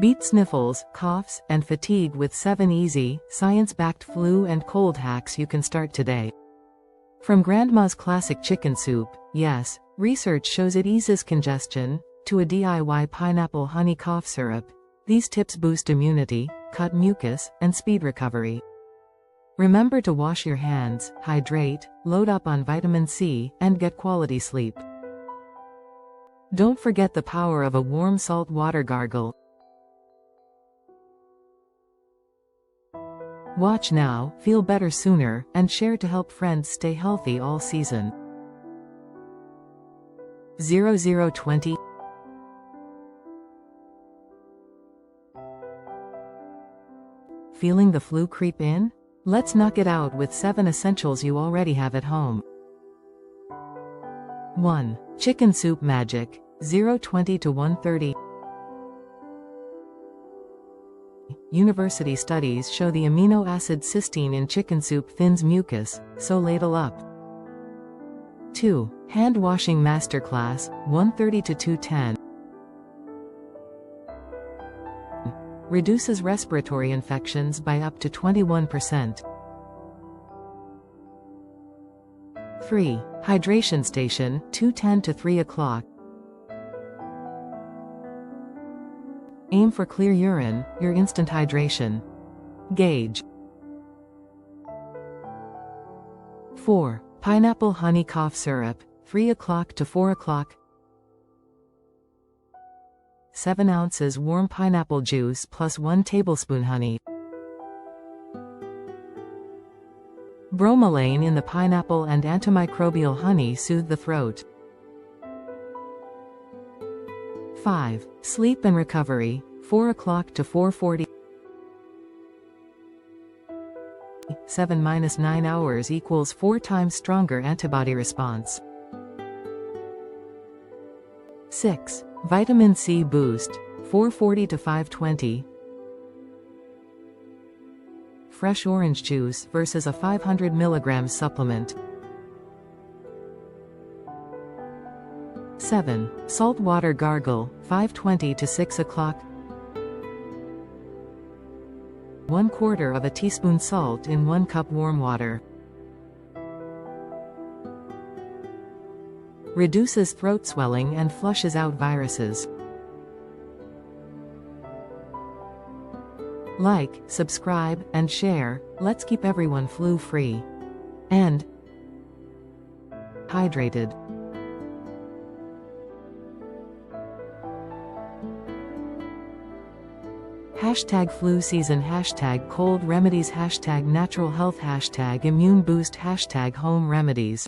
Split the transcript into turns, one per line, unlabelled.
Beat sniffles, coughs, and fatigue with 7 easy, science-backed flu and cold hacks you can start today. From Grandma's classic chicken soup, yes, research shows it eases congestion, to a DIY pineapple honey cough syrup, these tips boost immunity, cut mucus, and speed recovery. Remember to wash your hands, hydrate, load up on vitamin C, and get quality sleep. Don't forget the power of a warm salt water gargle. Watch now, feel better sooner, and share to help friends stay healthy all season. 0020. Feeling the flu creep in? Let's knock it out with 7 essentials you already have at home. 1. Chicken soup magic, 020 to 130. University studies show the amino acid cysteine in chicken soup thins mucus, so ladle up. 2. Hand washing Masterclass, 130 to 210. Reduces respiratory infections by up to 21%. 3. Hydration Station, 210 to 3 o'clock. Aim for clear urine, your instant hydration. Gauge. 4. Pineapple honey cough syrup, 3 o'clock to 4 o'clock. 7 ounces warm pineapple juice plus 1 tablespoon honey. Bromelain in the pineapple and antimicrobial honey soothe the throat. 5. Sleep and recovery, 4 o'clock to 4:40. 7-9 hours equals 4 times stronger antibody response. 6. Vitamin C boost, 440 to 520. Fresh orange juice versus a 500 mg supplement. 7. Saltwater gargle, 520 to 6 o'clock. 1/4 of a teaspoon salt in 1 cup warm water. Reduces throat swelling and flushes out viruses. Like, subscribe, and share. Let's keep everyone flu-free and hydrated. Hashtag flu season, hashtag cold remedies, hashtag natural health, hashtag immune boost, hashtag home remedies.